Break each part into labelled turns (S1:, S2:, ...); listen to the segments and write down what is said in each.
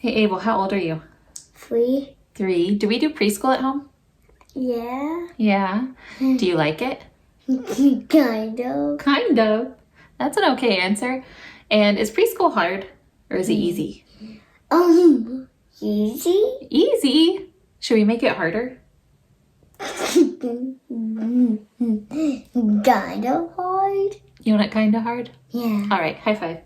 S1: Hey Abel, how old are you?
S2: 3.
S1: 3. Do we do preschool at home?
S2: Yeah.
S1: Yeah. Do you like it?
S2: Kind of.
S1: Kind of. That's an okay answer. And is preschool hard or is it easy?
S2: Easy?
S1: Easy. Should we make it harder?
S2: Kind of hard.
S1: You want it kind of hard?
S2: Yeah.
S1: All right, high five.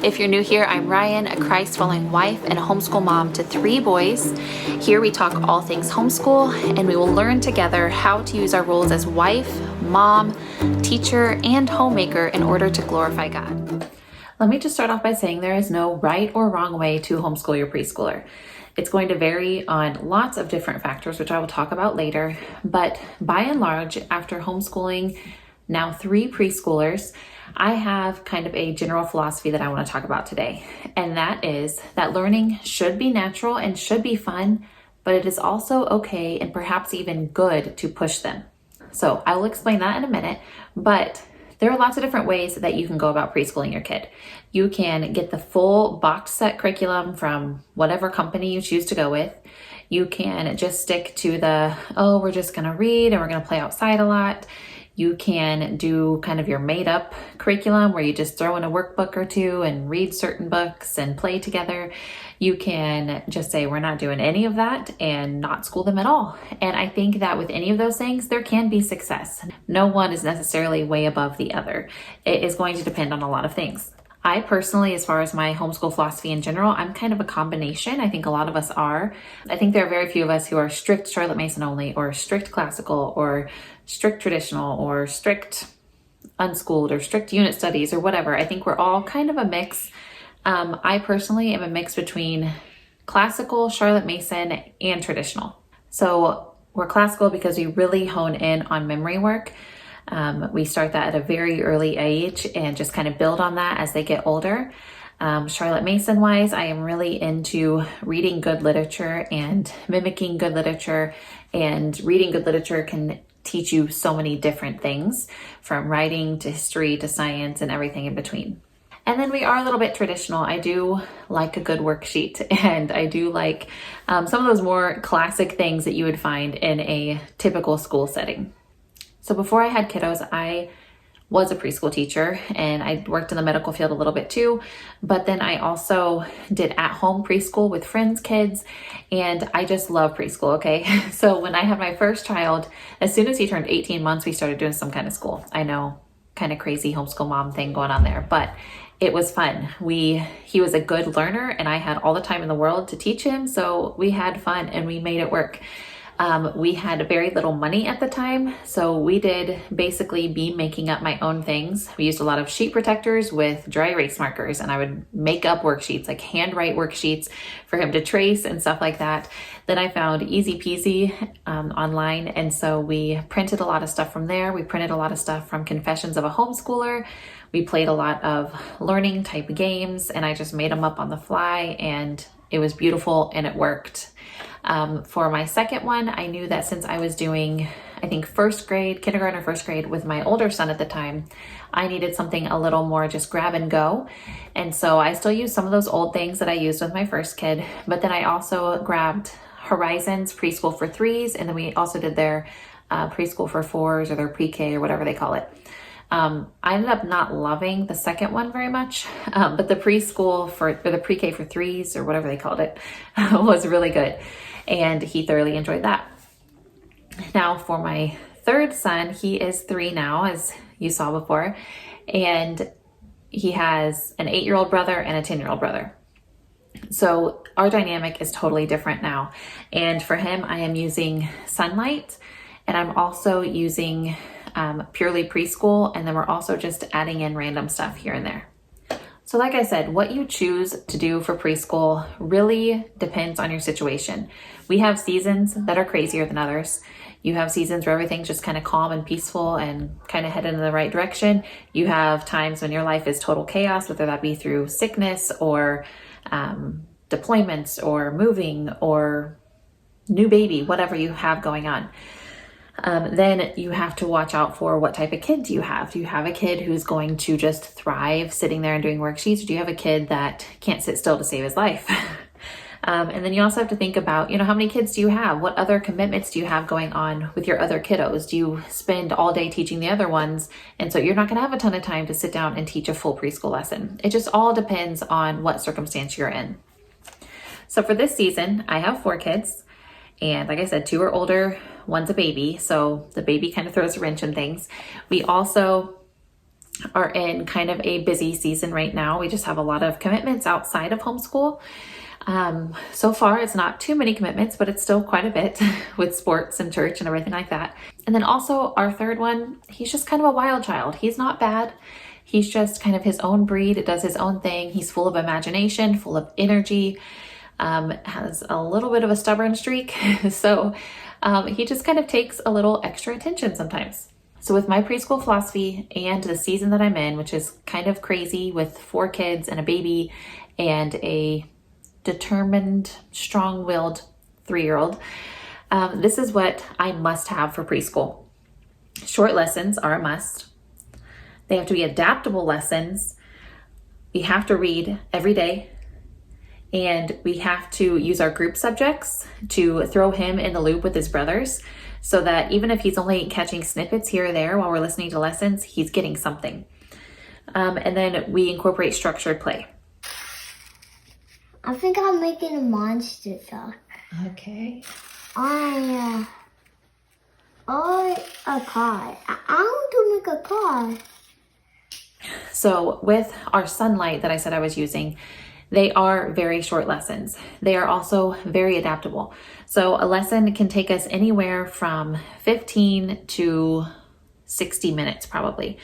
S1: If you're new here, I'm Rian, a Christ-following wife and a homeschool mom to 3 boys. Here we talk all things homeschool, and we will learn together how to use our roles as wife, mom, teacher, and homemaker in order to glorify God. Let me just start off by saying there is no right or wrong way to homeschool your preschooler. It's going to vary on lots of different factors, which I will talk about later. But by and large, after homeschooling now 3 preschoolers, I have kind of a general philosophy that I want to talk about today. And that is that learning should be natural and should be fun, but it is also okay and perhaps even good to push them. So I will explain that in a minute, but there are lots of different ways that you can go about preschooling your kid. You can get the full box set curriculum from whatever company you choose to go with. You can just stick to we're just going to read and we're going to play outside a lot. You can do kind of your made up curriculum where you just throw in a workbook or 2 and read certain books and play together. You can just say we're not doing any of that and not school them at all. And I think that with any of those things, there can be success. No one is necessarily way above the other. It is going to depend on a lot of things. I personally, as far as my homeschool philosophy in general, I'm kind of a combination. I think a lot of us are. I think there are very few of us who are strict Charlotte Mason only, or strict classical, or strict traditional, or strict unschooled, or strict unit studies, or whatever. I think we're all kind of a mix. I personally am a mix between classical, Charlotte Mason, and traditional. So we're classical because we really hone in on memory work. We start that at a very early age and just kind of build on that as they get older. Charlotte Mason wise, I am really into reading good literature and mimicking good literature, and reading good literature can teach you so many different things, from writing to history to science and everything in between. And then we are a little bit traditional. I do like a good worksheet, and I do like some of those more classic things that you would find in a typical school setting. So before I had kiddos, I was a preschool teacher and I worked in the medical field a little bit too. But then I also did at-home preschool with friends' kids, and I just love preschool, okay? So when I had my first child, as soon as he turned 18 months, we started doing some kind of school. I know, kind of crazy homeschool mom thing going on there, but it was fun. He was a good learner and I had all the time in the world to teach him. So we had fun and we made it work. We had very little money at the time, so we did basically be making up my own things. We used a lot of sheet protectors with dry erase markers, and I would make up worksheets, like handwrite worksheets for him to trace and stuff like that. Then I found Easy Peasy online, and so we printed a lot of stuff from there. We printed a lot of stuff from Confessions of a Homeschooler. We played a lot of learning type games, and I just made them up on the fly, and it was beautiful and it worked. For my second one, I knew that since I was doing, I think kindergarten or first grade with my older son at the time, I needed something a little more just grab and go. And so I still use some of those old things that I used with my first kid, but then I also grabbed Horizons Preschool for 3s, and then we also did their preschool for 4s, or their pre-K, or whatever they call it. I ended up not loving the second one very much, but the the pre-K for 3s, or whatever they called it, was really good. And he thoroughly enjoyed that. Now for my third son, he is 3 now, as you saw before, and he has an 8-year-old brother and a 10-year-old brother. So our dynamic is totally different now. And for him, I am using Sunlight, and I'm also using purely preschool, and then we're also just adding in random stuff here and there. So like I said, what you choose to do for preschool really depends on your situation. We have seasons that are crazier than others. You have seasons where everything's just kind of calm and peaceful and kind of headed in the right direction. You have times when your life is total chaos, whether that be through sickness or deployments or moving or new baby, whatever you have going on. Then you have to watch out for what type of kid do you have. Do you have a kid who's going to just thrive sitting there and doing worksheets? Or do you have a kid that can't sit still to save his life? And then you also have to think about, how many kids do you have? What other commitments do you have going on with your other kiddos? Do you spend all day teaching the other ones? And so you're not going to have a ton of time to sit down and teach a full preschool lesson. It just all depends on what circumstance you're in. So for this season, I have 4 kids. And like I said, 2 are older, 1's a baby. So the baby kind of throws a wrench in things. We also are in kind of a busy season right now. We just have a lot of commitments outside of homeschool. So far, it's not too many commitments, but it's still quite a bit with sports and church and everything like that. And then also our 3rd one, he's just kind of a wild child. He's not bad. He's just kind of his own breed. Does his own thing. He's full of imagination, full of energy, has a little bit of a stubborn streak. So he just kind of takes a little extra attention sometimes. So with my preschool philosophy and the season that I'm in, which is kind of crazy with 4 kids and a baby and a determined, strong-willed 3-year-old, this is what I must have for preschool. Short lessons are a must. They have to be adaptable lessons. We have to read every day. And we have to use our group subjects to throw him in the loop with his brothers so that even if he's only catching snippets here or there while we're listening to lessons, he's getting something. And then we incorporate structured play.
S2: I think I'm making a monster truck.
S1: Okay.
S2: A car. I want to make a car.
S1: So with our sunlight that I said I was using, they are very short lessons. They are also very adaptable. So a lesson can take us anywhere from 15 to 60 minutes probably.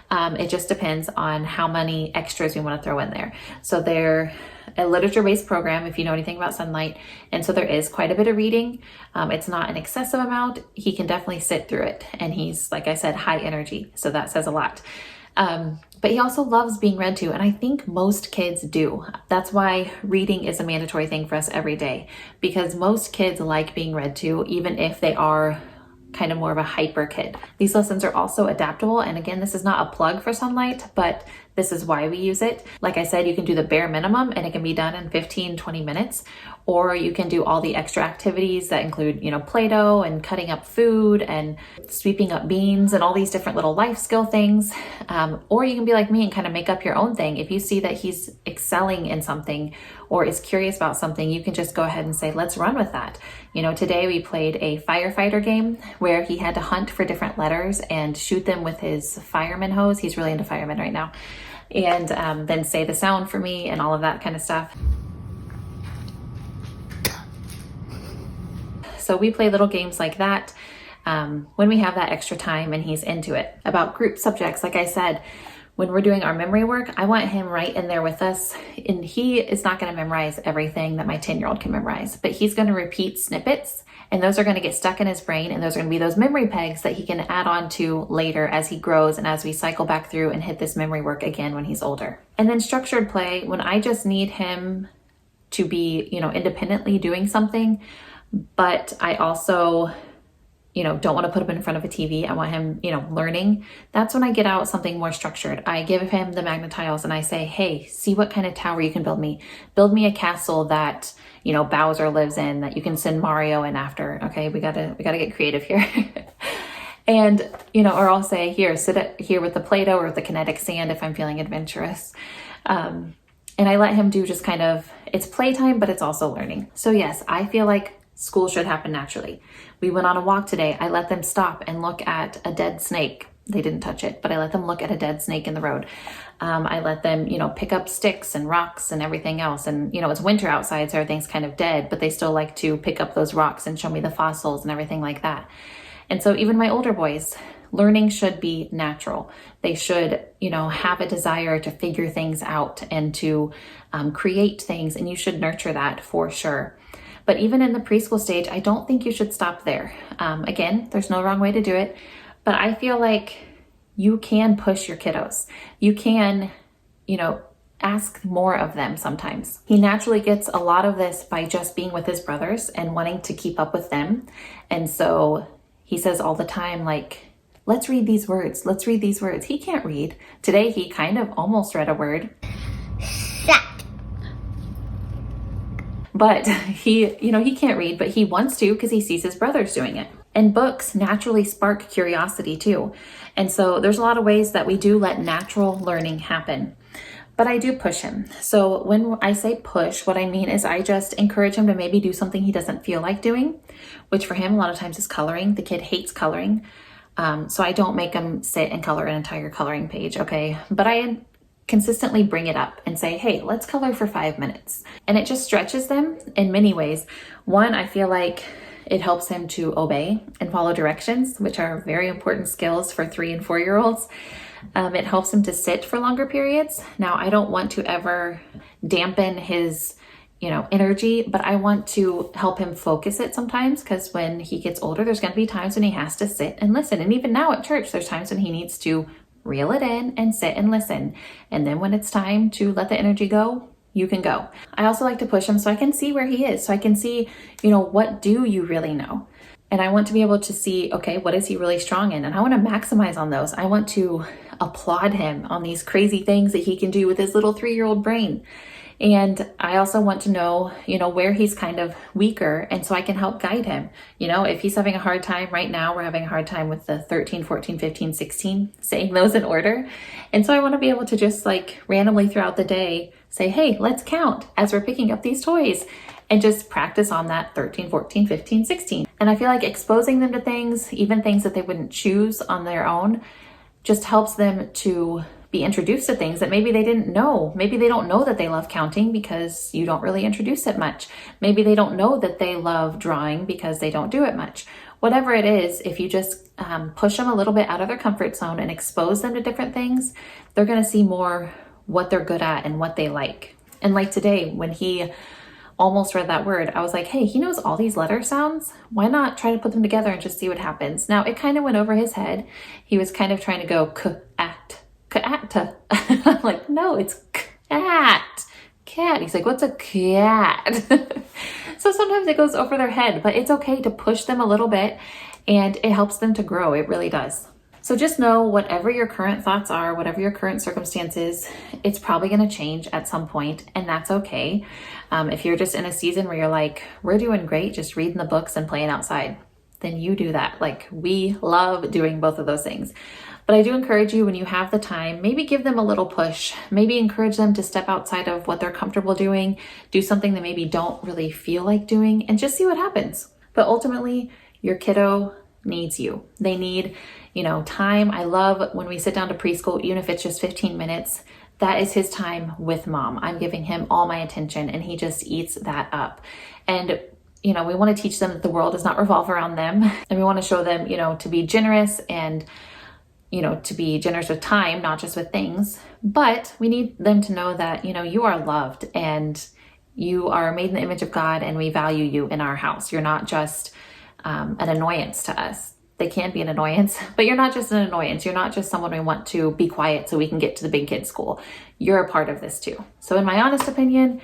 S1: It just depends on how many extras we want to throw in there. So they're a literature-based program, if you know anything about sunlight. And so there is quite a bit of reading. It's not an excessive amount. He can definitely sit through it. And he's, like I said, high energy. So that says a lot. But he also loves being read to, and I think most kids do. That's why reading is a mandatory thing for us every day, because most kids like being read to, even if they are kind of more of a hyper kid. These lessons are also adaptable, and again, this is not a plug for Sunlight, but this is why we use it. Like I said, you can do the bare minimum and it can be done in 15, 20 minutes, or you can do all the extra activities that include, Play-Doh and cutting up food and sweeping up beans and all these different little life skill things. Or you can be like me and kind of make up your own thing. If you see that he's excelling in something or is curious about something, you can just go ahead and say, let's run with that. Today we played a firefighter game where he had to hunt for different letters and shoot them with his fireman hose. He's really into firemen right now. And then say the sound for me and all of that kind of stuff. So we play little games like that when we have that extra time and he's into it. About group subjects, like I said, when we're doing our memory work, I want him right in there with us. And he is not going to memorize everything that my 10-year-old can memorize, but he's going to repeat snippets, and those are going to get stuck in his brain, and those are going to be those memory pegs that he can add on to later as he grows and as we cycle back through and hit this memory work again when he's older. And then structured play, when I just need him to be, independently doing something, but I also don't want to put him in front of a TV. I want him, learning. That's when I get out something more structured. I give him the magnetiles and I say, hey, see what kind of tower you can build me. Build me a castle that, Bowser lives in, that you can send Mario in after. Okay, we gotta get creative here. And, or I'll say, here, sit here with the Play-Doh or with the kinetic sand if I'm feeling adventurous. And I let him do just kind of, it's playtime, but it's also learning. So yes, I feel like school should happen naturally. We went on a walk today. I let them stop and look at a dead snake. They didn't touch it, but I let them look at a dead snake in the road. I let them, pick up sticks and rocks and everything else. And, it's winter outside, so everything's kind of dead, but they still like to pick up those rocks and show me the fossils and everything like that. And so even my older boys, learning should be natural. They should, have a desire to figure things out and to create things, and you should nurture that for sure. But even in the preschool stage, I don't think you should stop there. Again, there's no wrong way to do it, but I feel like you can push your kiddos. You can, ask more of them sometimes. He naturally gets a lot of this by just being with his brothers and wanting to keep up with them. And so He says all the time, like, let's read these words. Let's read these words. He can't read. Today, he kind of almost read a word.
S2: Sat.
S1: But he can't read, but he wants to because he sees his brothers doing it. And books naturally spark curiosity too. And so there's a lot of ways that we do let natural learning happen. But I do push him. So when I say push, what I mean is I just encourage him to maybe do something he doesn't feel like doing, which for him a lot of times is coloring. The kid hates coloring. So I don't make him sit and color an entire coloring page, okay? But I consistently bring it up and say, hey, let's color for 5 minutes. And it just stretches them in many ways. One, I feel like it helps him to obey and follow directions, which are very important skills for 3 and 4-year-olds. It helps him to sit for longer periods. Now, I don't want to ever dampen his, energy, but I want to help him focus it sometimes, because when he gets older, there's going to be times when he has to sit and listen. And even now at church, there's times when he needs to reel it in and sit and listen. And then when it's time to let the energy go, you can go. I also like to push him so I can see where he is. So I can see, what do you really know? And I want to be able to see, okay, what is he really strong in? And I want to maximize on those. I want to applaud him on these crazy things that he can do with his little 3-year-old brain. And I also want to know, where he's kind of weaker. And so I can help guide him. If he's having a hard time right now, we're having a hard time with the 13, 14, 15, 16, saying those in order. And so I want to be able to just randomly throughout the day say, hey, let's count as we're picking up these toys. And just practice on that 13, 14, 15, 16. And I feel like exposing them to things, even things that they wouldn't choose on their own, just helps them to be introduced to things that maybe they didn't know. Maybe they don't know that they love counting because you don't really introduce it much. Maybe they don't know that they love drawing because they don't do it much. Whatever it is, if you just push them a little bit out of their comfort zone and expose them to different things, they're going to see more what they're good at and what they like. And like today, when he almost read that word, I was like, hey, he knows all these letter sounds. Why not try to put them together and just see what happens? Now, it kind of went over his head. He was kind of trying to go cat. I'm like, no, it's cat. He's like, what's a cat? So sometimes it goes over their head, but it's okay to push them a little bit, and it helps them to grow. It really does. So just know, whatever your current thoughts are, whatever your current circumstances, it's probably going to change at some point, and that's okay. If you're just in a season where you're like, we're doing great, just reading the books and playing outside, then you do that. We love doing both of those things. But I do encourage you, when you have the time, maybe give them a little push. Maybe encourage them to step outside of what they're comfortable doing, do something they maybe don't really feel like doing, and just see what happens. But ultimately, your kiddo needs you. They need, time. I love when we sit down to preschool, even if it's just 15 minutes, that is his time with mom. I'm giving him all my attention, and he just eats that up. And we want to teach them that the world does not revolve around them. And we want to show them, to be generous and, to be generous with time, not just with things. But we need them to know that, you are loved and you are made in the image of God, and we value you in our house. You're not just an annoyance to us. They can be an annoyance, but you're not just an annoyance. You're not just someone we want to be quiet so we can get to the big kid school. You're a part of this too. So in my honest opinion,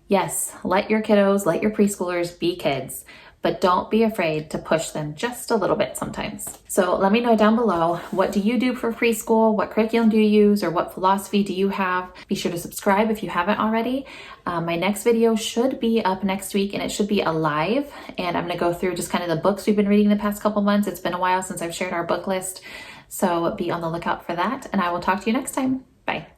S1: yes, let your kiddos, let your preschoolers be kids, but don't be afraid to push them just a little bit sometimes. So let me know down below, what do you do for preschool? What curriculum do you use, or what philosophy do you have? Be sure to subscribe if you haven't already. My next video should be up next week, and it should be a live, and I'm gonna go through just kind of the books we've been reading the past couple months. It's been a while since I've shared our book list, so be on the lookout for that, and I will talk to you next time. Bye.